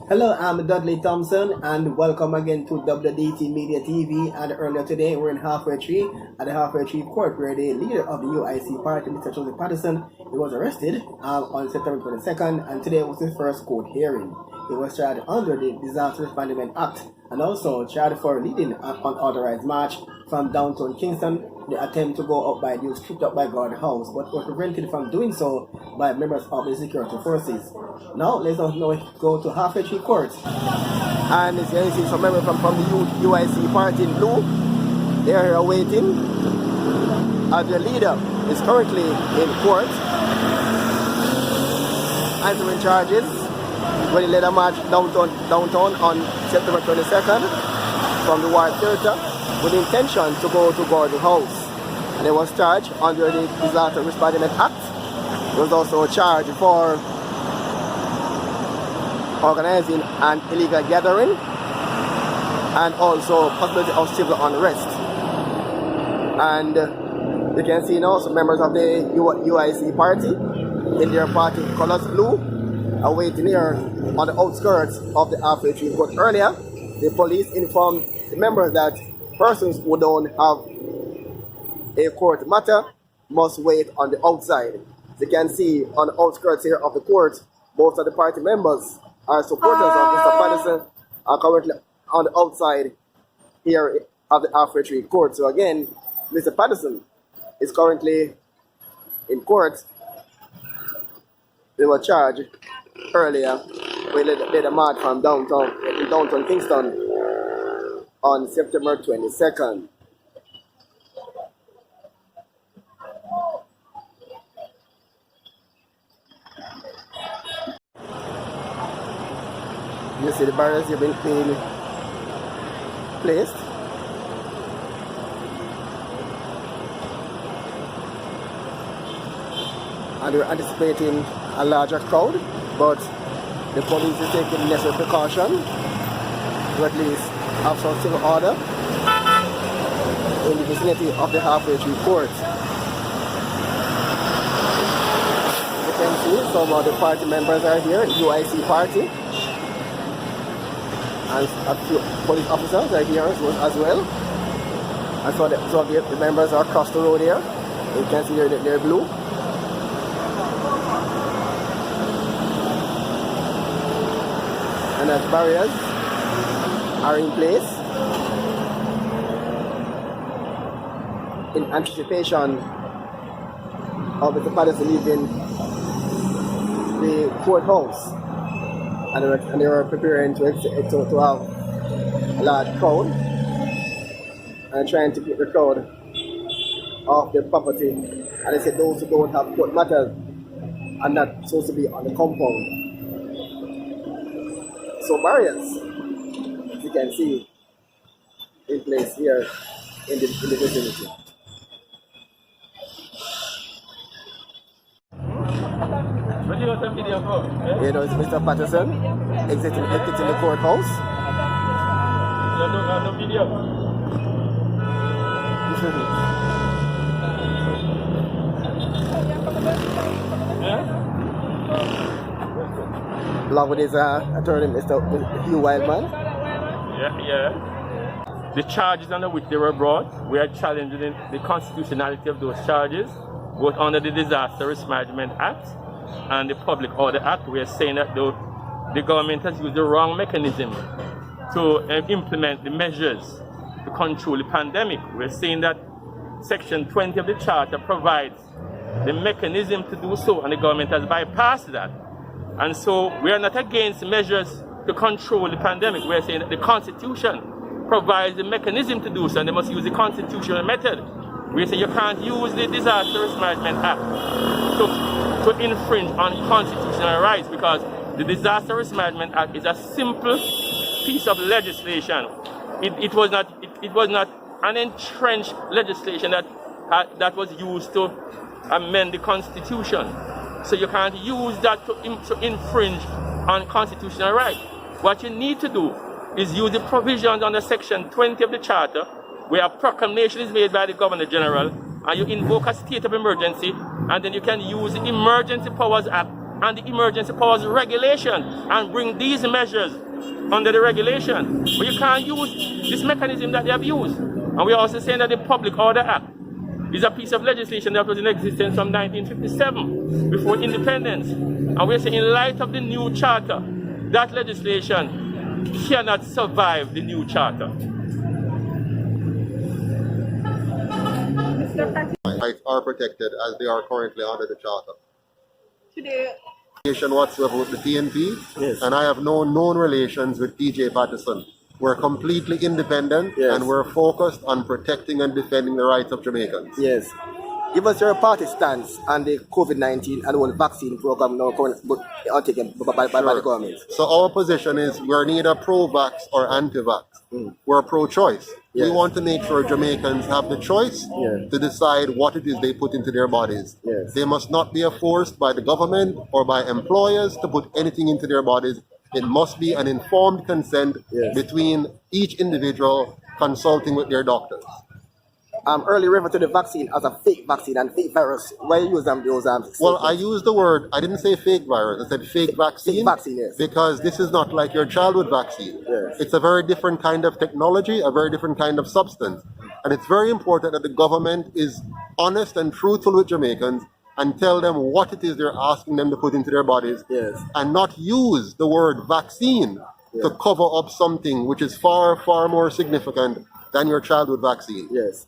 Hello, I'm Dudley Thompson, and welcome again to WDT Media TV. And earlier today, we're in halfway tree at the halfway tree court, where the leader of the UIC party, Mr. Patterson, he was arrested on September 22nd, and today was his first court hearing. He was charged under the Disaster Management Act and also charged for leading an unauthorized march from downtown Kingston. The attempt to go up by news stripped up by guard house, but was prevented from doing so by members of the security forces. Now let's now go to halfway tree court. And as you can see, some members from the UIC party in blue, they are here waiting. And the leader is currently in court answering charges when he led a march downtown on September 22nd from the Ward Theatre with the intention to go to Gordon House. And he was charged under the Disaster Management Act. He was also charged for organizing an illegal gathering and also possibility of civil unrest. And you can see now some members of the UIC party in their party colors blue are waiting here on the outskirts of the halfway tree court. Earlier, the police informed the members that persons who don't have a court matter must wait on the outside. As you can see on the outskirts here of the court, most of the party members are supporters of Mr. Patterson are currently on the outside here of the halfway tree court. So again, Mr. Patterson is currently in court. They were charged earlier when they led a march from downtown Kingston on September 22nd. You see the barriers have been placed. And we're anticipating a larger crowd, but the police is taking necessary precaution to at least have some civil order in the vicinity of the halfway tree court. You can see some of the party members are here, UIC party. And a few police officers are here as well. And so the members are across the road here. You can see they're blue. And as barriers are in place in anticipation of Mr. Patterson leaving the courthouse. And they were preparing to have a large crowd and trying to keep the crowd off the property. And they said those who don't have court matters are not supposed to be on the compound. So barriers, as you can see, in place here in the vicinity. You know, it's Mr. Patterson exiting the courthouse. No video. Along with his attorney, Mr. Hugh Wildman. Yeah. The charges under which they were brought, we are challenging the constitutionality of those charges, both under the Disaster Risk Management Act and the Public Order Act. We are saying that the government has used the wrong mechanism to implement the measures to control the pandemic. We're saying that Section 20 of the Charter provides the mechanism to do so, and the government has bypassed that. And so we are not against measures to control the pandemic. We're saying that the Constitution provides the mechanism to do so, and they must use the constitutional method. We say you can't use the Disaster Risk Management Act to infringe on constitutional rights, because the Disaster Risk Management Act is a simple piece of legislation. It was not an entrenched legislation that was used to amend the Constitution. So you can't use that to infringe on constitutional rights. What you need to do is use the provisions under Section 20 of the Charter, where a proclamation is made by the Governor General, and you invoke a state of emergency, and then you can use the Emergency Powers Act and the emergency powers regulation and bring these measures under the regulation. But you can't use this mechanism that they have used. And we're also saying that the Public Order Act is a piece of legislation that was in existence from 1957, before independence. And we're saying in light of the new charter, that legislation cannot survive the new charter. Rights are protected as they are currently under the charter. Today, Whatsoever with the TNP, Yes. and I have no known relations with PJ Patterson. We're completely independent, Yes. and we're focused on protecting and defending the rights of Jamaicans. Yes. Give us your party stance on the COVID-19 and the vaccine program now undertaken by the government. So our position is we're neither pro-vax or anti-vax. We're pro-choice. Yes. We want to make sure Jamaicans have the choice Yes. to decide what it is they put into their bodies. Yes. They must not be forced by the government or by employers to put anything into their bodies. It must be an informed consent Yes. between each individual consulting with their doctors. Earlier referred to the vaccine as a fake vaccine and fake virus. Why you use those Well, I used the word, I didn't say fake virus, I said fake vaccine. Fake vaccine, yes. Because this is not like your childhood vaccine. Yes. It's a very different kind of technology, a very different kind of substance. And it's very important that the government is honest and truthful with Jamaicans and tell them what it is they're asking them to put into their bodies. Yes. And not use the word vaccine to cover up something which is far, far more significant than your childhood vaccine. Yes.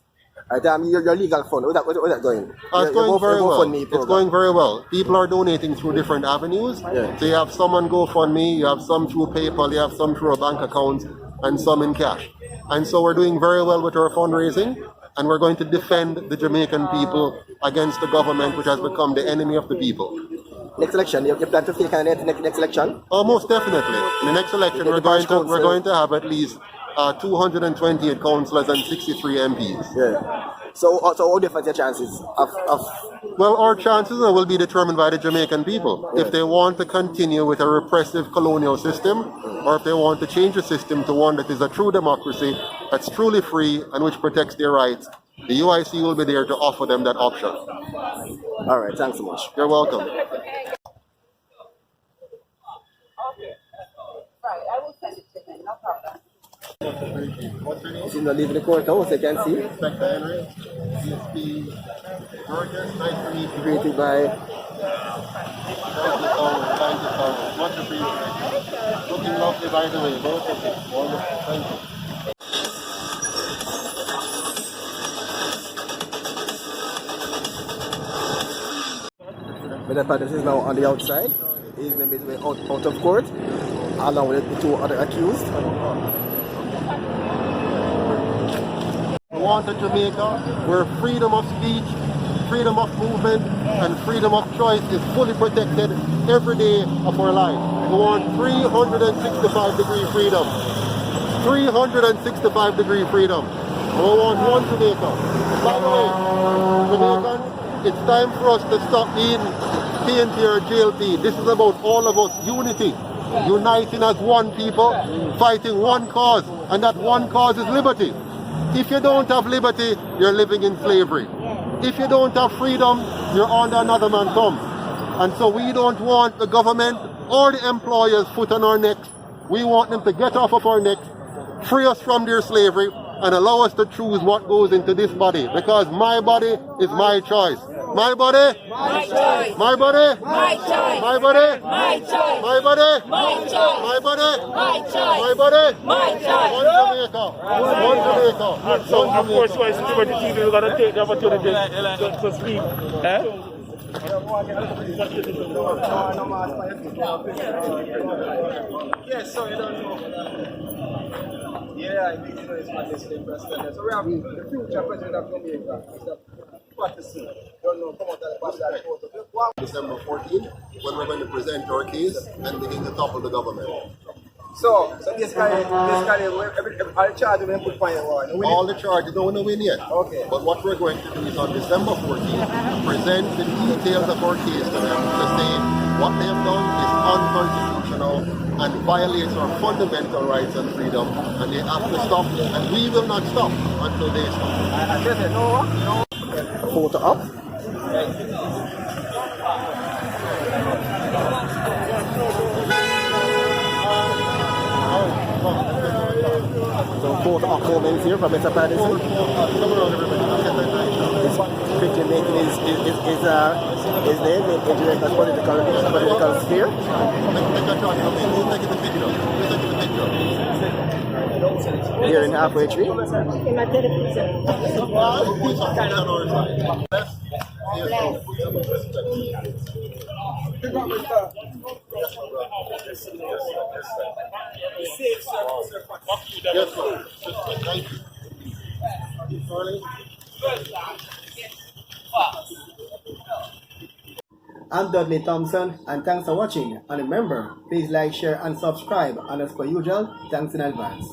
Your legal fund, where's that going? It's going very well. GoFundMe It's program. going very well. People are donating through different avenues. Yeah. So you have some on GoFundMe, you have some through PayPal, you have some through a bank account, and some in cash. And so we're doing very well with our fundraising, and we're going to defend the Jamaican people against the government, which has become the enemy of the people. Next election, you plan to field candidate next election? Oh, most definitely. In the next election, The we're parish going council. to have at least 228 councillors and 63 MPs. Yeah. So how different your chances of Well, our chances will be determined by the Jamaican people. If they want to continue with a repressive colonial system, or if they want to change the system to one that is a true democracy, that's truly free and which protects their rights, the UIC will be there to offer them that option. All right, thanks so much. You're welcome. right, I will send it to him, no problem. What's your name? He's not leaving the courthouse, you can see. Inspector Henry, DSP Georges, nice to meet you. Greeted by Thank you so much. Thank you so much. Much appreciated. Looking lovely, by the way. Both of you. Wonderful. Thank you. Mr. Patterson is now on the outside. He's in the way out of court, along with the two other accused. We want a Jamaica where freedom of speech, freedom of movement, and freedom of choice is fully protected every day of our life. We want 365-degree freedom. 365-degree freedom. And we want one Jamaica. By the way, Jamaicans, it's time for us to stop being PNP or JLP. This is about all of us. Unity. Uniting as one people, fighting one cause. And that one cause is liberty. If you don't have liberty, you're living in slavery. If you don't have freedom, you're under another man's thumb. And so we don't want the government or the employers' foot on our necks. We want them to get off of our necks, free us from their slavery, and allow us to choose what goes into this body. Because my body is my choice. My body? My choice. My body? My choice. My body? My choice. My body? My choice. My body? My choice. My body? My choice. One Jamaica. One Jamaica. So, One of course, Jamaica. UIC Liberty TV is going to take the opportunity to speak. Yes, so you don't know. Yeah, I think it's my President. So we have the future President of Jamaica, Mr. Patterson. Don't know, come out of the Babylon Court. December 14th, when we're going to present our case and begin to topple the government. So this guy, all the charges we put on your All the charges, no, no win yet. Okay. But what we're going to do is on December 14th, present the details of our case to them to say what they have done is unconstitutional and violates our fundamental rights and freedom, and they have to stop, and we will not stop until they stop. I said, no. Photo up. photo op moments here from Mr. Patterson. Come around, everybody. This picture making is there in the political sphere. Here in halfway tree. Yes, sir. Thank you. Charlie? I'm Dudley Thompson, and thanks for watching. And remember, please like, share, and subscribe. And as per usual, thanks in advance.